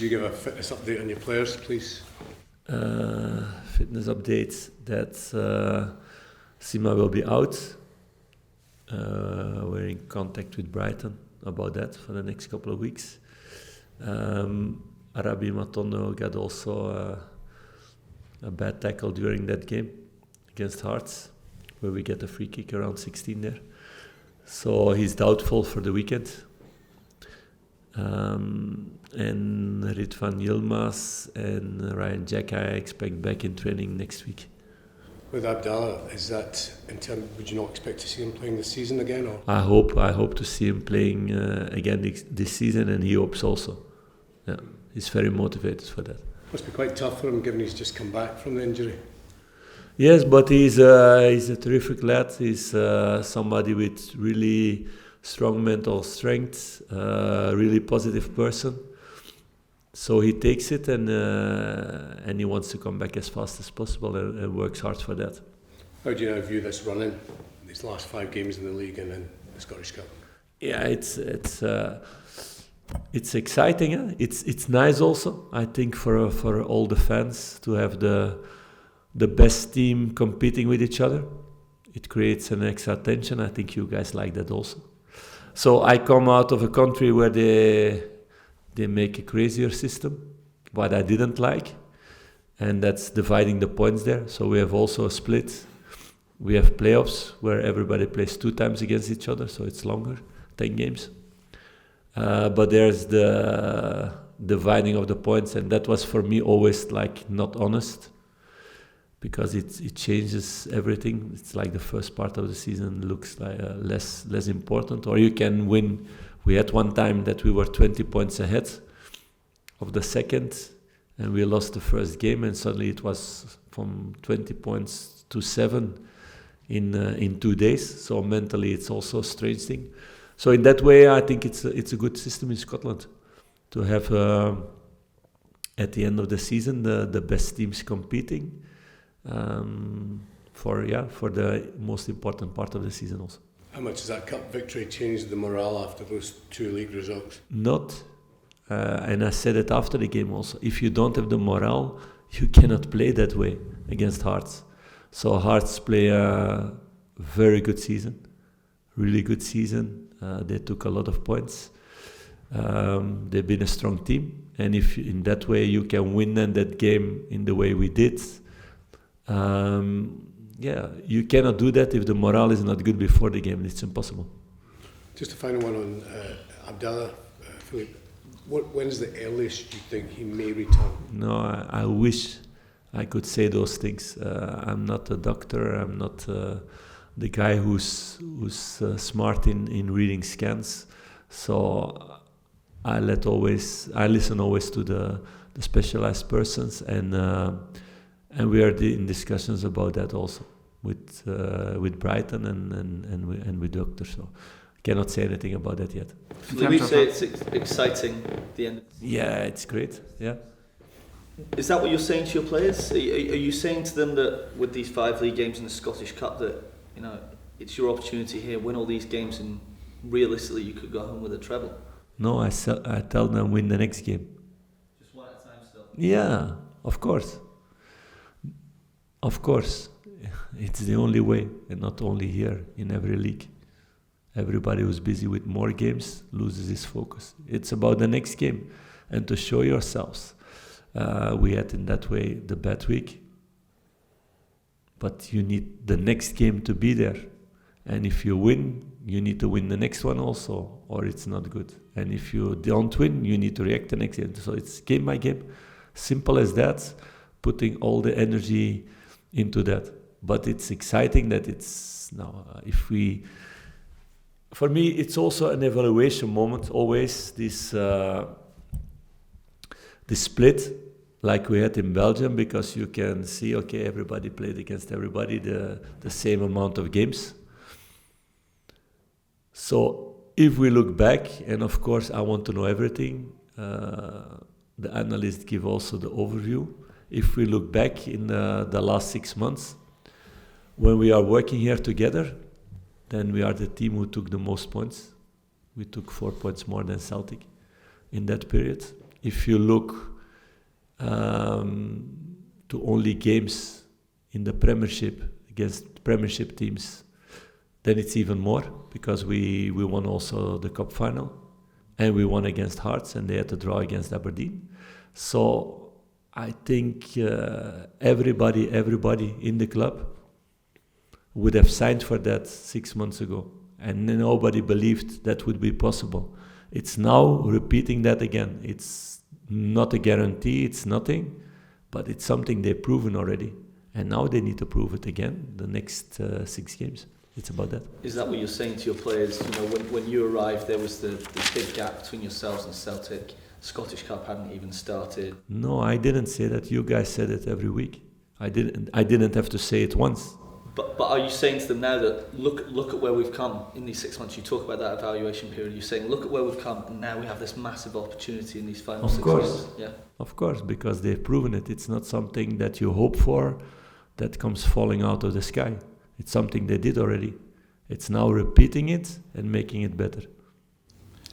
Could you give a fitness update on your players, please? Fitness update that Sima will be out. We're in contact with Brighton about that for the next couple of weeks. Arabi Matondo got also a bad tackle during that game against Hearts, where we get a free kick around 16 there. So he's doubtful for the weekend. And Ridvan Yilmaz and Ryan Jack I expect back in training next week. With Abdallah, would you not expect to see him playing this season again? Or? I hope to see him playing again this season, and he hopes also. Yeah, he's very motivated for that. Must be quite tough for him, given he's just come back from the injury. Yes, but he's a terrific lad. He's somebody with really strong mental strength, really positive person. So he takes it and he wants to come back as fast as possible and works hard for that. How do you now view this run-in, these last 5 games in the league and then the Scottish Cup? Yeah, it's exciting. Eh? It's nice also. I think for all the fans to have the best team competing with each other. It creates an extra tension. I think you guys like that also. So I come out of a country where they make a crazier system, what I didn't like, and that's dividing the points there. So we have also a split. We have playoffs where everybody plays 2 times against each other, so it's longer, 10 games. But there's the dividing of the points, and that was for me always like not honest, because it changes everything. It's like the first part of the season looks like less important, or you can win. We had one time that we were 20 points ahead of the second, and we lost the first game, and suddenly it was from 20 points to 7 in 2 days. So mentally, it's also a strange thing. So in that way, I think it's a good system in Scotland to have at the end of the season the best teams competing. For the most important part of the season also. How much has that cup victory changed the morale after those 2 league results? Not, and I said it after the game also. If you don't have the morale, you cannot play that way against Hearts. So Hearts play a very good season, really good season. They took a lot of points. They've been a strong team, and if in that way you can win that game in the way we did. You cannot do that if the morale is not good before the game. It's impossible. Just a final one on Abdallah, Philippe. When is the earliest you think he may return? No, I wish I could say those things. I'm not a doctor. I'm not the guy who's smart in reading scans. So I listen always to the specialized persons, and we are in discussions about that also with Brighton and with doctors. So I cannot say anything about that yet. We say it's exciting, the end. Yeah, it's great. Yeah. Is that what you're saying to your players? Are you saying to them that with these 5 league games in the Scottish Cup that it's your opportunity here, win all these games, and realistically you could go home with a treble? No, I tell them win the next game. Just one at a time still. Yeah, of course. Of course, it's the only way, and not only here, in every league. Everybody who's busy with more games loses his focus. It's about the next game and to show yourselves. We had in that way the bad week, but you need the next game to be there. And if you win, you need to win the next one also, or it's not good. And if you don't win, you need to react the next game. So it's game by game, simple as that, putting all the energy into that. But it's exciting that it's now, for me, it's also an evaluation moment, always this split like we had in Belgium, because you can see, okay, everybody played against everybody the same amount of games. So if we look back, and of course I want to know everything, the analysts give also the overview. If we look back in the last 6 months, when we are working here together, then we are the team who took the most points. We took 4 points more than Celtic in that period. if you look to only games in the Premiership against Premiership teams, then it's even more, because we won also the cup final, and we won against Hearts, and they had to draw against Aberdeen. So I think everybody in the club would have signed for that 6 months ago, and nobody believed that would be possible. It's now repeating that again. It's not a guarantee, it's nothing, but it's something they've proven already. And now they need to prove it again the next 6 games. It's about that. Is that what you're saying to your players? You know, when you arrived, there was the big gap between yourselves and Celtic. Scottish Cup hadn't even started. No, I didn't say that. You guys said it every week. I didn't have to say it once. But are you saying to them now that look at where we've come in these 6 months? You talk about that evaluation period. You're saying look at where we've come, and now we have this massive opportunity in these final 6 months. Yeah. Of course, because they've proven it. It's not something that you hope for that comes falling out of the sky. It's something they did already. It's now repeating it and making it better.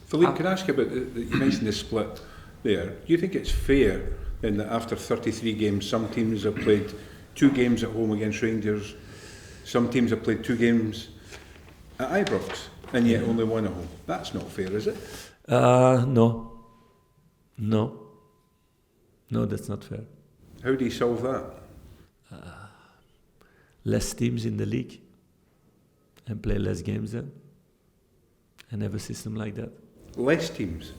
Philippe, can I ask you about, you mentioned the split there. Do you think it's fair in that after 33 games, some teams have played 2 games at home against Rangers, some teams have played 2 games at Ibrox, and yet only 1 at home? That's not fair, is it? No, that's not fair. How do you solve that? Less teams in the league and play less games then, and have a system like that. Less teams?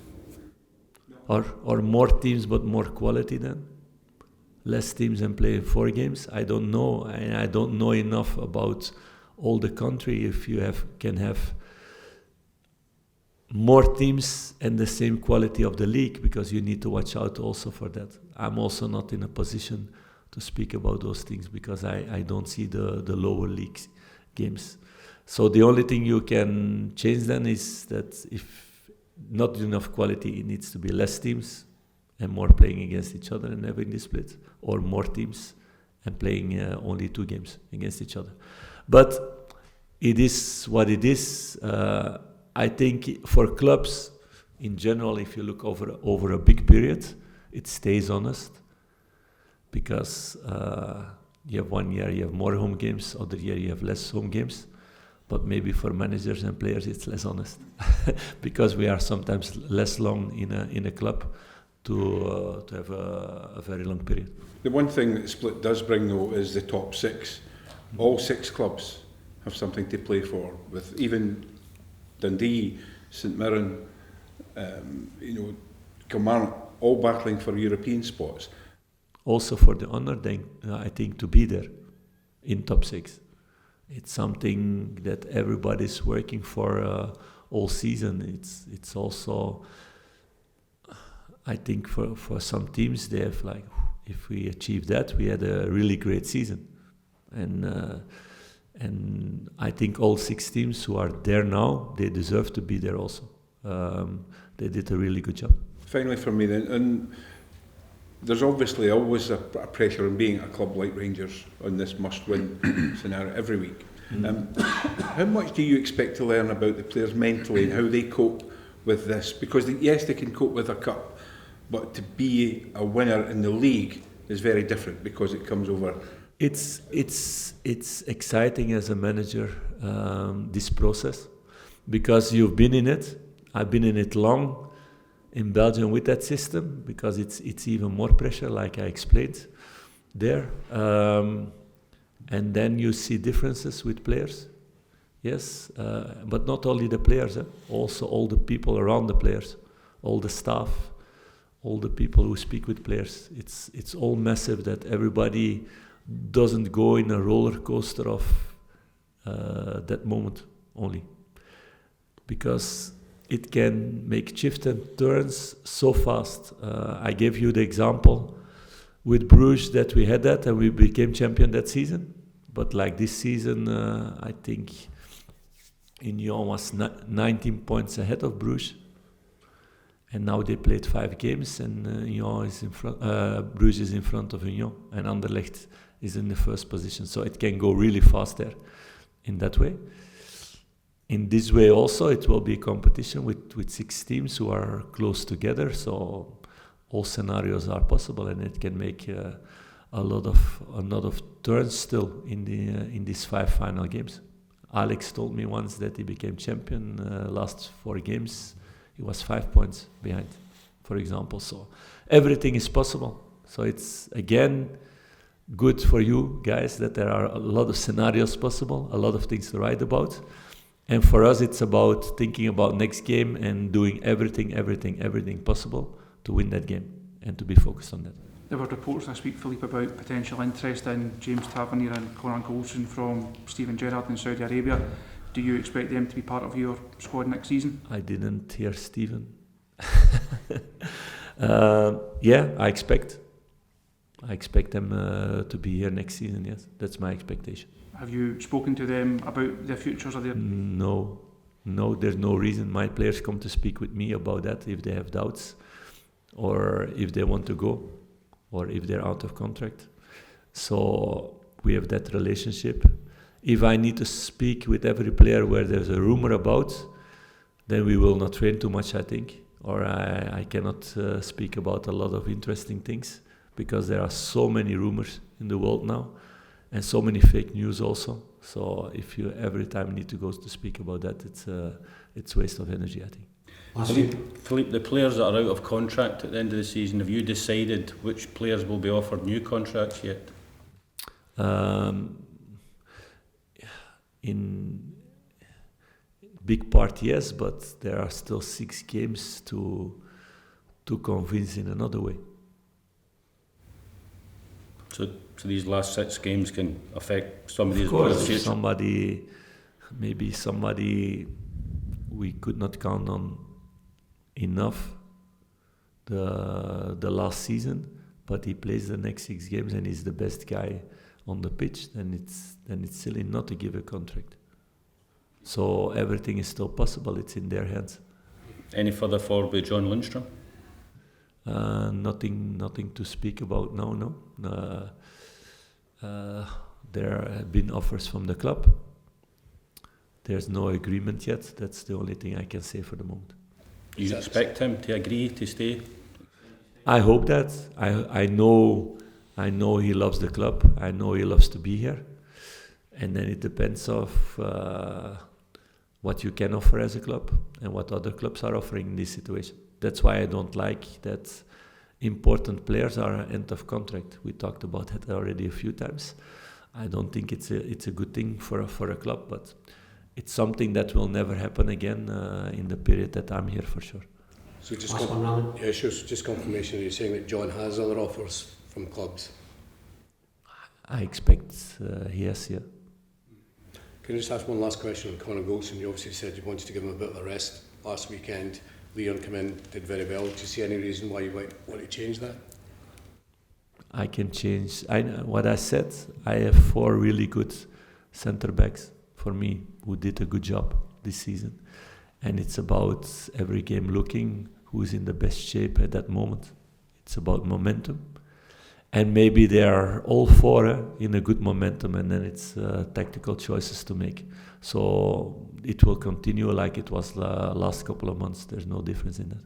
Or more teams but more quality then. Less teams and play 4 games. I don't know. I don't know enough about all the country if you can have more teams and the same quality of the league, because you need to watch out also for that. I'm also not in a position to speak about those things because I don't see the lower league games. So the only thing you can change then is that if not enough quality, it needs to be less teams and more playing against each other and having this split, or more teams and playing only 2 games against each other. But it is what it is. I think for clubs in general, if you look over a big period, it stays honest, because you have 1 year you have more home games, other year you have less home games. But maybe for managers and players it's less honest, because we are sometimes less long in a club to have a very long period. The one thing that split does bring though is the top 6. All 6 clubs have something to play for, with even Dundee, St Mirren, Kilmarnock, all battling for European spots. Also for the honour, then, I think, to be there in top 6. It's something that everybody's working for all season. It's also, I think, for some teams, they have like, if we achieve that, we had a really great season. And I think all 6 teams who are there now, they deserve to be there also. They did a really good job. Finally for me then, and there's obviously always a pressure on being a club like Rangers on this must-win scenario every week. How much do you expect to learn about the players mentally and how they cope with this? Because yes, they can cope with a cup, but to be a winner in the league is very different because it comes over. It's exciting as a manager, this process, because you've been in it. I've been in it long in Belgium with that system, because it's even more pressure, like I explained there. And then you see differences with players, yes, but not only the players, also all the people around the players, all the staff, all the people who speak with players. It's all massive, that everybody doesn't go in a roller coaster of that moment only, because it can make shifts and turns so fast. I gave you the example with Bruges that we had that and we became champion that season. But like this season, I think Union was 19 points ahead of Bruges. And now they played 5 games and Bruges is in front of Union, and Anderlecht is in the first position. So it can go really fast there in that way. In this way also, it will be a competition with 6 teams who are close together. So all scenarios are possible, and it can make a lot of turns still in these 5 final games. Alex told me once that he became champion last 4 games. He was 5 points behind, for example. So everything is possible. So it's again good for you guys that there are a lot of scenarios possible, a lot of things to write about. And for us, it's about thinking about next game and doing everything possible to win that game and to be focused on that. There were reports this week, Philippe, about potential interest in James Tavernier and Conor Goldson from Steven Gerrard in Saudi Arabia. Do you expect them to be part of your squad next season? I didn't hear Steven. Yeah, I expect them to be here next season, yes. That's my expectation. Have you spoken to them about their futures? Or their No, there's no reason. My players come to speak with me about that if they have doubts or if they want to go or if they're out of contract. So we have that relationship. If I need to speak with every player where there's a rumor about, then we will not train too much, I think. Or I cannot speak about a lot of interesting things because there are so many rumors in the world now and so many fake news also. So if you every time need to go to speak about that, it's waste of energy, I think. Philippe, the players that are out of contract at the end of the season, have you decided which players will be offered new contracts yet? In big part, yes, but there are still 6 games to convince in another way. So these last 6 games can affect some of these Of course, players' future? maybe somebody we could not count on enough the last season, but he plays the next 6 games and he's the best guy on the pitch, then it's silly not to give a contract. So everything is still possible. It's in their hands. Any further forward with John Lundstrom? Nothing to speak about now. No. There have been offers from the club. There's no agreement yet. That's the only thing I can say for the moment. You expect him to agree to stay? I hope that. I know he loves the club. I know he loves to be here. And then it depends of what you can offer as a club and what other clubs are offering in this situation. That's why I don't like that important players are end of contract. We talked about that already a few times. I don't think it's a good thing for a club, but it's something that will never happen again in the period that I'm here for sure. So just confirmation, are you saying that John has other offers from clubs? I expect he has, yeah. Can I just ask one last question on Conor Goldson? You obviously said you wanted to give him a bit of a rest last weekend. Leon came in, did very well. Do you see any reason why you might want to change that? I can change. What I said, I have 4 really good centre backs for me who did a good job this season. And it's about every game looking who's in the best shape at that moment. It's about momentum. And maybe they are all 4 in a good momentum, and then it's tactical choices to make. So it will continue like it was the last couple of months. There's no difference in that.